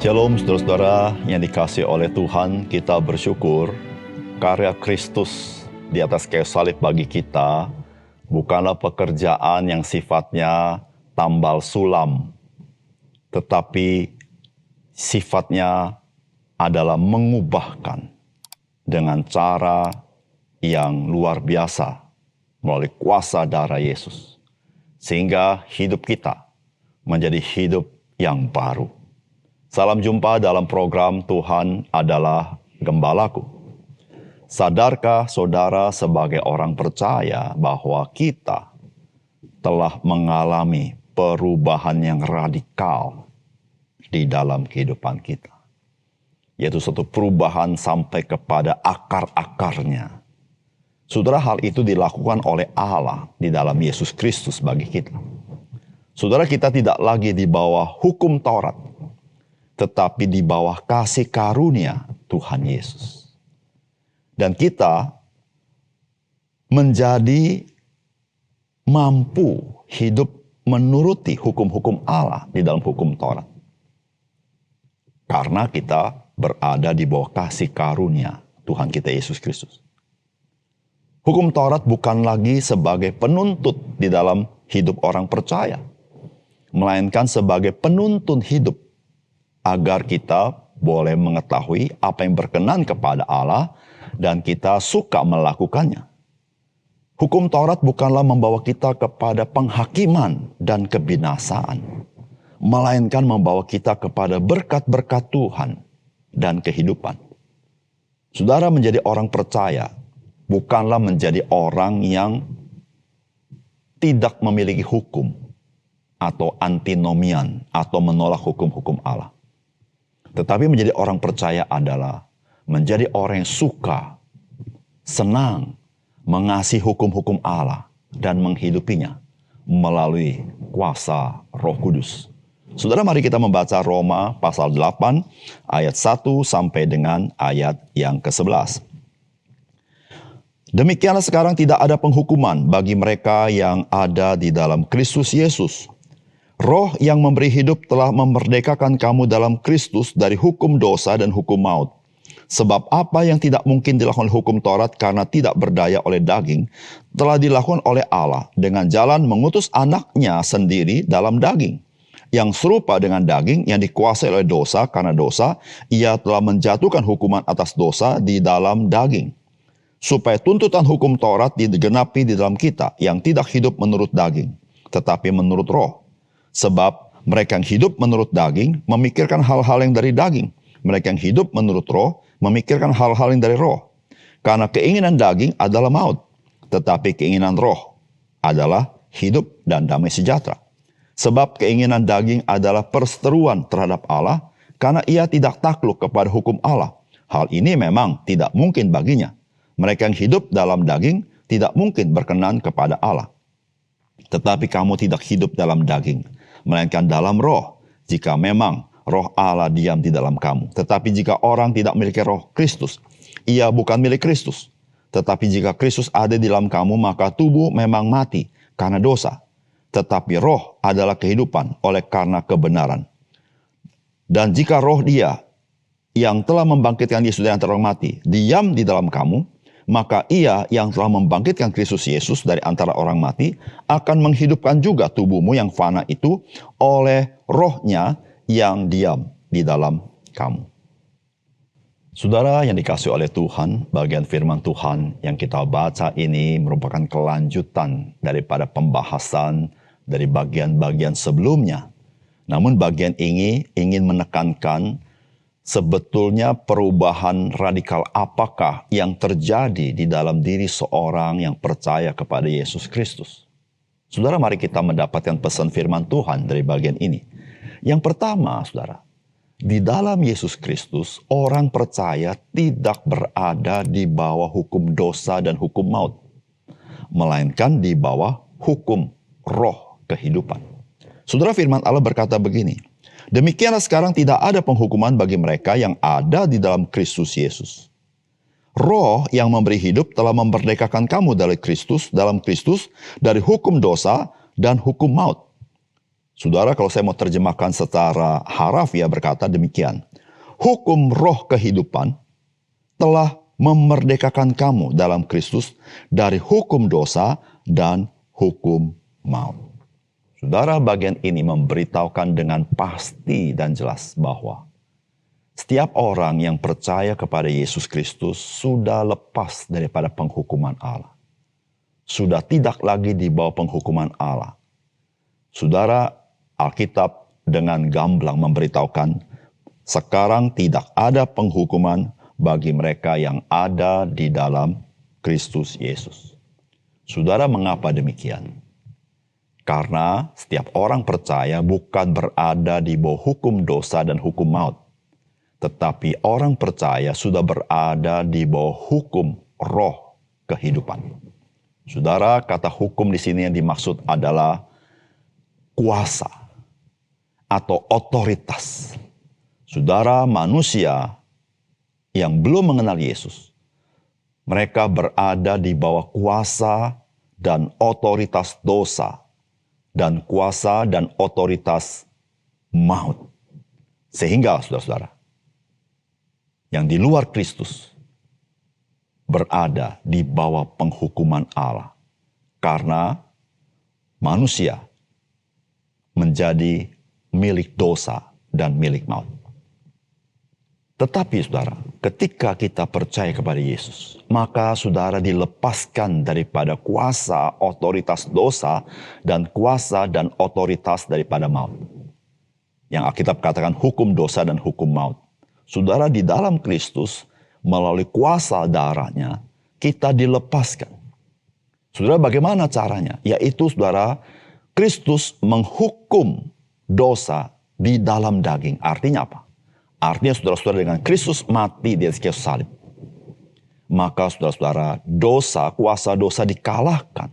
Shalom saudara-saudara yang dikasihi oleh Tuhan, kita bersyukur karya Kristus di atas kayu salib bagi kita bukanlah pekerjaan yang sifatnya tambal sulam, tetapi sifatnya adalah mengubahkan dengan cara yang luar biasa melalui kuasa darah Yesus, sehingga hidup kita menjadi hidup yang baru. Salam jumpa dalam program Tuhan adalah Gembalaku. Sadarkah saudara sebagai orang percaya bahwa kita telah mengalami perubahan yang radikal di dalam kehidupan kita? Yaitu suatu perubahan sampai kepada akar-akarnya. Saudara, hal itu dilakukan oleh Allah di dalam Yesus Kristus bagi kita. Saudara, kita tidak lagi di bawah hukum Taurat, tetapi di bawah kasih karunia Tuhan Yesus. Dan kita menjadi mampu hidup menuruti hukum-hukum Allah di dalam hukum Taurat. Karena kita berada di bawah kasih karunia Tuhan kita Yesus Kristus. Hukum Taurat bukan lagi sebagai penuntut di dalam hidup orang percaya, melainkan sebagai penuntun hidup agar kita boleh mengetahui apa yang berkenan kepada Allah dan kita suka melakukannya. Hukum Taurat bukanlah membawa kita kepada penghakiman dan kebinasaan, melainkan membawa kita kepada berkat-berkat Tuhan dan kehidupan. Saudara, menjadi orang percaya bukanlah menjadi orang yang tidak memiliki hukum atau antinomian atau menolak hukum-hukum Allah. Tetapi menjadi orang percaya adalah menjadi orang yang suka, senang, mengasihi hukum-hukum Allah dan menghidupinya melalui kuasa Roh Kudus. Saudara, mari kita membaca Roma pasal 8 ayat 1 sampai dengan ayat yang ke-11. Demikianlah sekarang tidak ada penghukuman bagi mereka yang ada di dalam Kristus Yesus. Roh yang memberi hidup telah memerdekakan kamu dalam Kristus dari hukum dosa dan hukum maut. Sebab apa yang tidak mungkin dilakukan oleh hukum Taurat karena tidak berdaya oleh daging, telah dilakukan oleh Allah dengan jalan mengutus anaknya sendiri dalam daging. Yang serupa dengan daging yang dikuasai oleh dosa karena dosa, ia telah menjatuhkan hukuman atas dosa di dalam daging. Supaya tuntutan hukum Taurat digenapi di dalam kita yang tidak hidup menurut daging, tetapi menurut roh. Sebab mereka yang hidup menurut daging memikirkan hal-hal yang dari daging. Mereka yang hidup menurut roh memikirkan hal-hal yang dari roh. Karena keinginan daging adalah maut, tetapi keinginan roh adalah hidup dan damai sejahtera. Sebab keinginan daging adalah perseteruan terhadap Allah, karena ia tidak takluk kepada hukum Allah. Hal ini memang tidak mungkin baginya. Mereka yang hidup dalam daging tidak mungkin berkenan kepada Allah. Tetapi kamu tidak hidup dalam daging, melainkan dalam roh, jika memang roh Allah diam di dalam kamu. Tetapi jika orang tidak memiliki roh Kristus, ia bukan milik Kristus. Tetapi jika Kristus ada di dalam kamu, maka tubuh memang mati karena dosa. Tetapi roh adalah kehidupan oleh karena kebenaran. Dan jika roh dia yang telah membangkitkan Yesus dari antara orang mati, diam di dalam kamu, maka ia yang telah membangkitkan Kristus Yesus dari antara orang mati akan menghidupkan juga tubuhmu yang fana itu oleh rohnya yang diam di dalam kamu. Saudara yang dikasihi oleh Tuhan, bagian firman Tuhan yang kita baca ini merupakan kelanjutan daripada pembahasan dari bagian-bagian sebelumnya. Namun bagian ini ingin menekankan sebetulnya perubahan radikal apakah yang terjadi di dalam diri seorang yang percaya kepada Yesus Kristus. Saudara, mari kita mendapatkan pesan firman Tuhan dari bagian ini. Yang pertama, saudara, di dalam Yesus Kristus, orang percaya tidak berada di bawah hukum dosa dan hukum maut, melainkan di bawah hukum roh kehidupan. Saudara, firman Allah berkata begini, demikianlah sekarang tidak ada penghukuman bagi mereka yang ada di dalam Kristus Yesus. Roh yang memberi hidup telah memerdekakan kamu dalam Kristus dari hukum dosa dan hukum maut. Saudara, kalau saya mau terjemahkan secara harafiah berkata demikian. Hukum roh kehidupan telah memerdekakan kamu dalam Kristus dari hukum dosa dan hukum maut. Saudara, bagian ini memberitahukan dengan pasti dan jelas bahwa setiap orang yang percaya kepada Yesus Kristus sudah lepas daripada penghukuman Allah. Sudah tidak lagi di bawah penghukuman Allah. Saudara, Alkitab dengan gamblang memberitahukan sekarang tidak ada penghukuman bagi mereka yang ada di dalam Kristus Yesus. Saudara, mengapa demikian? Karena setiap orang percaya bukan berada di bawah hukum dosa dan hukum maut. Tetapi orang percaya sudah berada di bawah hukum roh kehidupan. Saudara, kata hukum di sini yang dimaksud adalah kuasa atau otoritas. Saudara, manusia yang belum mengenal Yesus, mereka berada di bawah kuasa dan otoritas dosa dan kuasa dan otoritas maut. Sehingga saudara-saudara, yang di luar Kristus berada di bawah penghukuman Allah. Karena manusia menjadi milik dosa dan milik maut. Tetapi saudara, ketika kita percaya kepada Yesus, maka saudara dilepaskan daripada kuasa otoritas dosa dan kuasa dan otoritas daripada maut. Yang Alkitab katakan hukum dosa dan hukum maut. Saudara, di dalam Kristus, melalui kuasa darahnya, kita dilepaskan. Saudara, bagaimana caranya? Yaitu saudara, Kristus menghukum dosa di dalam daging. Artinya apa? Artinya saudara-saudara, dengan Kristus mati di atas kayu salib, maka saudara-saudara, dosa, kuasa dosa dikalahkan.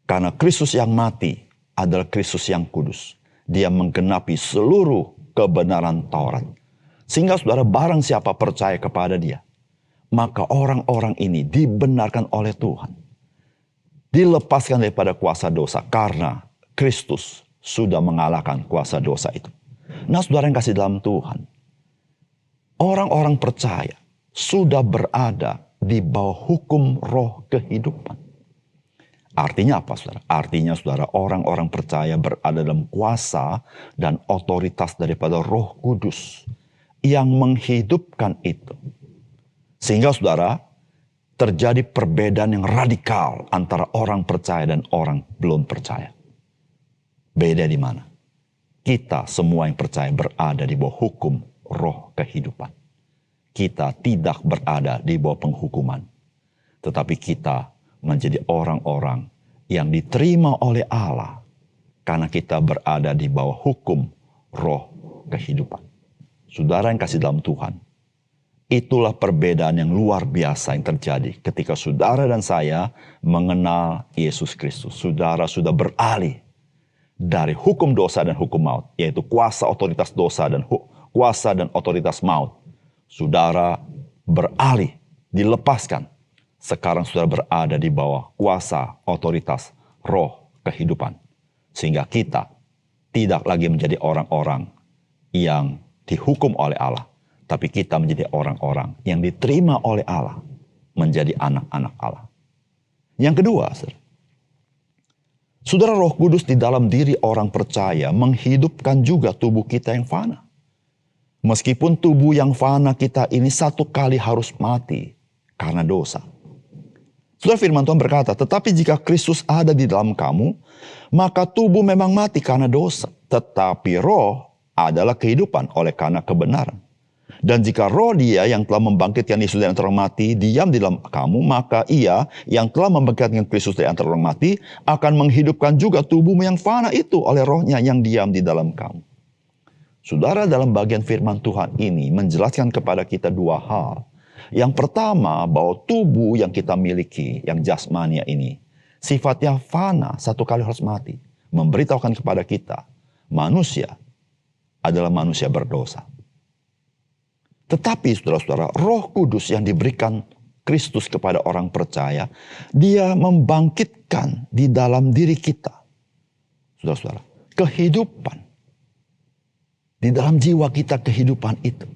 Karena Kristus yang mati adalah Kristus yang kudus. Dia menggenapi seluruh kebenaran Taurat. Sehingga saudara, barang siapa percaya kepada dia, maka orang-orang ini dibenarkan oleh Tuhan. Dilepaskan daripada kuasa dosa karena Kristus sudah mengalahkan kuasa dosa itu. Nah, saudara yang kasih dalam Tuhan, orang-orang percaya sudah berada di bawah hukum roh kehidupan. Artinya apa, saudara? Artinya, saudara, orang-orang percaya berada dalam kuasa dan otoritas daripada Roh Kudus yang menghidupkan itu. Sehingga, saudara, terjadi perbedaan yang radikal antara orang percaya dan orang belum percaya. Beda di mana? Kita semua yang percaya berada di bawah hukum roh kehidupan. Kita tidak berada di bawah penghukuman. Tetapi kita menjadi orang-orang yang diterima oleh Allah. Karena kita berada di bawah hukum roh kehidupan. Saudara yang kasih dalam Tuhan. Itulah perbedaan yang luar biasa yang terjadi ketika saudara dan saya mengenal Yesus Kristus. Saudara sudah beralih dari hukum dosa dan hukum maut, yaitu kuasa otoritas dosa dan kuasa dan otoritas maut. Saudara beralih, dilepaskan. Sekarang saudara berada di bawah kuasa otoritas roh kehidupan. Sehingga kita tidak lagi menjadi orang-orang yang dihukum oleh Allah. Tapi kita menjadi orang-orang yang diterima oleh Allah. Menjadi anak-anak Allah. Yang kedua, saudara, Roh Kudus di dalam diri orang percaya menghidupkan juga tubuh kita yang fana. Meskipun tubuh yang fana kita ini satu kali harus mati karena dosa. Saudara, firman Tuhan berkata, tetapi jika Kristus ada di dalam kamu, maka tubuh memang mati karena dosa. Tetapi roh adalah kehidupan oleh karena kebenaran. Dan jika roh dia yang telah membangkitkan Yesus dari antara orang mati diam di dalam kamu, maka ia yang telah membangkitkan Kristus dari antara orang mati akan menghidupkan juga tubuhmu yang fana itu oleh rohnya yang diam di dalam kamu. Saudara, dalam bagian firman Tuhan ini menjelaskan kepada kita dua hal. Yang pertama, bahwa tubuh yang kita miliki, yang jasmania ini, sifatnya fana, satu kali harus mati. Memberitahukan kepada kita, manusia adalah manusia berdosa. Tetapi saudara-saudara, Roh Kudus yang diberikan Kristus kepada orang percaya, dia membangkitkan di dalam diri kita. Saudara-saudara, kehidupan. Di dalam jiwa kita kehidupan itu.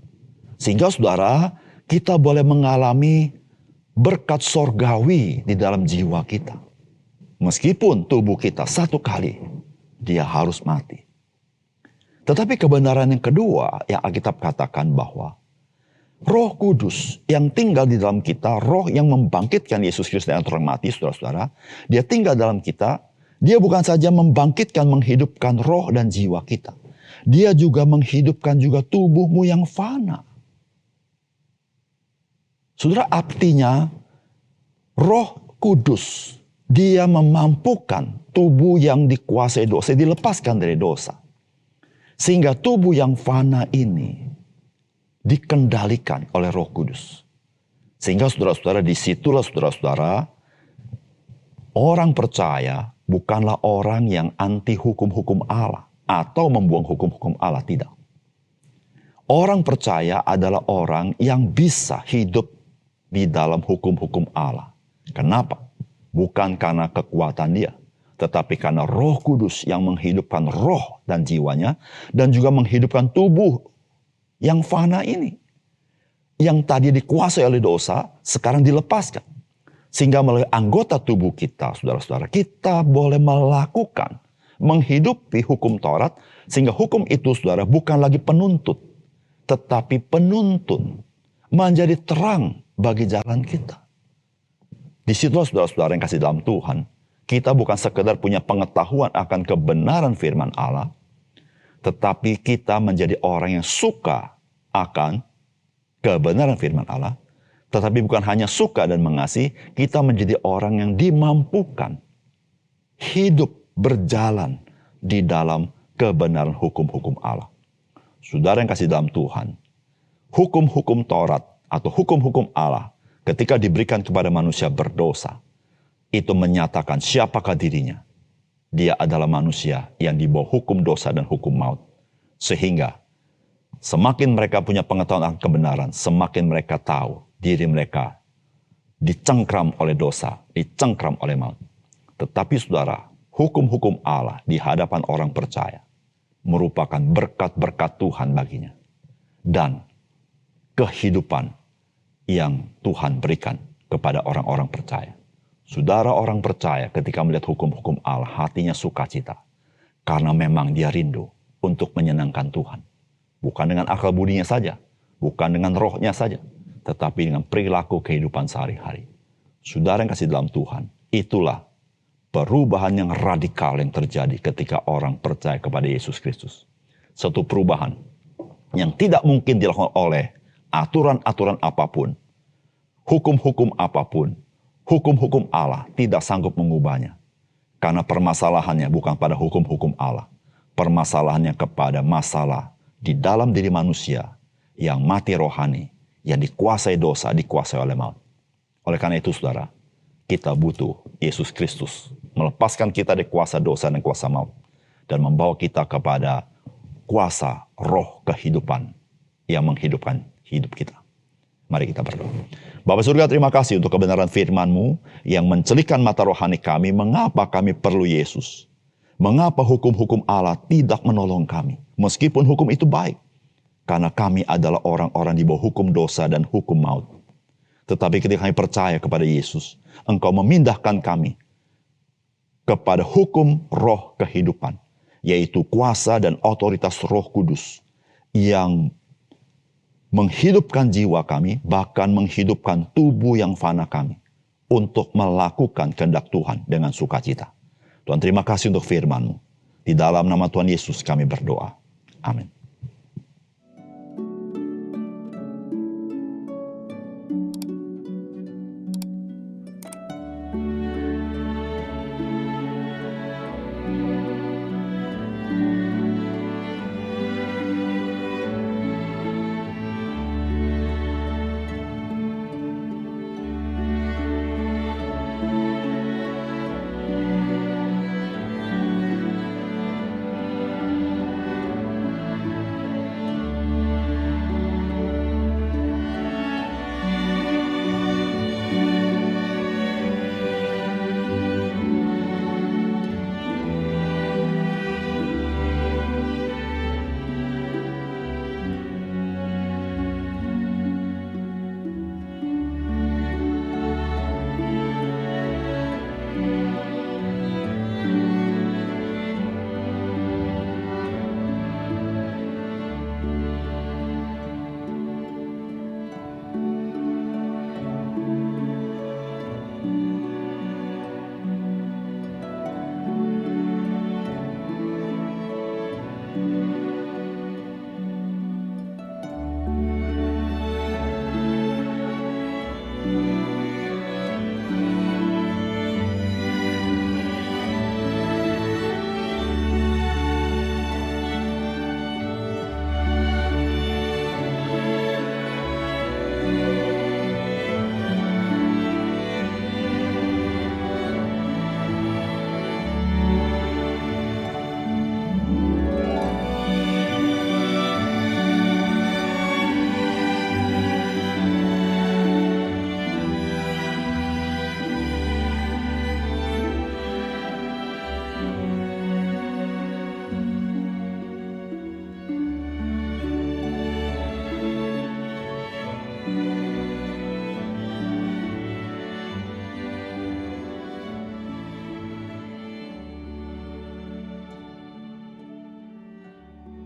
Sehingga saudara, kita boleh mengalami berkat sorgawi di dalam jiwa kita. Meskipun tubuh kita satu kali, dia harus mati. Tetapi kebenaran yang kedua yang Alkitab katakan bahwa Roh Kudus yang tinggal di dalam kita, roh yang membangkitkan Yesus Kristus dari orang mati, saudara-saudara, dia tinggal dalam kita, dia bukan saja membangkitkan, menghidupkan roh dan jiwa kita. Dia juga menghidupkan juga tubuhmu yang fana. Saudara, artinya Roh Kudus, dia memampukan tubuh yang dikuasai dosa, dilepaskan dari dosa. Sehingga tubuh yang fana ini dikendalikan oleh Roh Kudus. Sehingga saudara-saudara, disitulah saudara-saudara, orang percaya bukanlah orang yang anti hukum-hukum Allah atau membuang hukum-hukum Allah, tidak. Orang percaya adalah orang yang bisa hidup di dalam hukum-hukum Allah. Kenapa? Bukan karena kekuatan dia, tetapi karena Roh Kudus yang menghidupkan roh dan jiwanya, dan juga menghidupkan tubuh yang fana ini. Yang tadi dikuasai oleh dosa, sekarang dilepaskan. Sehingga melalui anggota tubuh kita, saudara-saudara, kita boleh melakukan, menghidupi hukum Taurat, sehingga hukum itu, saudara, bukan lagi penuntut, tetapi penuntun, menjadi terang bagi jalan kita. Disitulah saudara-saudara yang kasih dalam Tuhan, kita bukan sekedar punya pengetahuan akan kebenaran firman Allah, tetapi kita menjadi orang yang suka akan kebenaran firman Allah. Tetapi bukan hanya suka dan mengasihi, kita menjadi orang yang dimampukan hidup berjalan di dalam kebenaran hukum-hukum Allah. Saudara yang kasih dalam Tuhan, hukum-hukum Taurat atau hukum-hukum Allah ketika diberikan kepada manusia berdosa, itu menyatakan siapakah dirinya. Dia adalah manusia yang dibawa hukum dosa dan hukum maut. Sehingga semakin mereka punya pengetahuan akan kebenaran, semakin mereka tahu diri mereka dicengkram oleh dosa, dicengkram oleh maut. Tetapi saudara, hukum-hukum Allah di hadapan orang percaya merupakan berkat-berkat Tuhan baginya. Dan kehidupan yang Tuhan berikan kepada orang-orang percaya. Saudara, orang percaya ketika melihat hukum-hukum Allah, hatinya sukacita. Karena memang dia rindu untuk menyenangkan Tuhan. Bukan dengan akal budinya saja, bukan dengan rohnya saja, tetapi dengan perilaku kehidupan sehari-hari. Saudara yang kasih dalam Tuhan, itulah perubahan yang radikal yang terjadi ketika orang percaya kepada Yesus Kristus. Satu perubahan yang tidak mungkin dilakukan oleh aturan-aturan apapun, hukum-hukum apapun. Hukum-hukum Allah tidak sanggup mengubahnya. Karena permasalahannya bukan pada hukum-hukum Allah. Permasalahannya kepada masalah di dalam diri manusia yang mati rohani, yang dikuasai dosa, dikuasai oleh maut. Oleh karena itu saudara, kita butuh Yesus Kristus melepaskan kita dari kuasa dosa dan kuasa maut. Dan membawa kita kepada kuasa roh kehidupan yang menghidupkan hidup kita. Mari kita berdoa. Bapa surga, terima kasih untuk kebenaran firman-Mu yang mencelikan mata rohani kami. Mengapa kami perlu Yesus? Mengapa hukum-hukum Allah tidak menolong kami? Meskipun hukum itu baik. Karena kami adalah orang-orang di bawah hukum dosa dan hukum maut. Tetapi ketika kami percaya kepada Yesus, Engkau memindahkan kami kepada hukum roh kehidupan. Yaitu kuasa dan otoritas Roh Kudus yang menghidupkan jiwa kami, bahkan menghidupkan tubuh yang fana kami, untuk melakukan kehendak Tuhan dengan sukacita. Tuhan, terima kasih untuk firman-Mu. Di dalam nama Tuhan Yesus kami berdoa. Amin.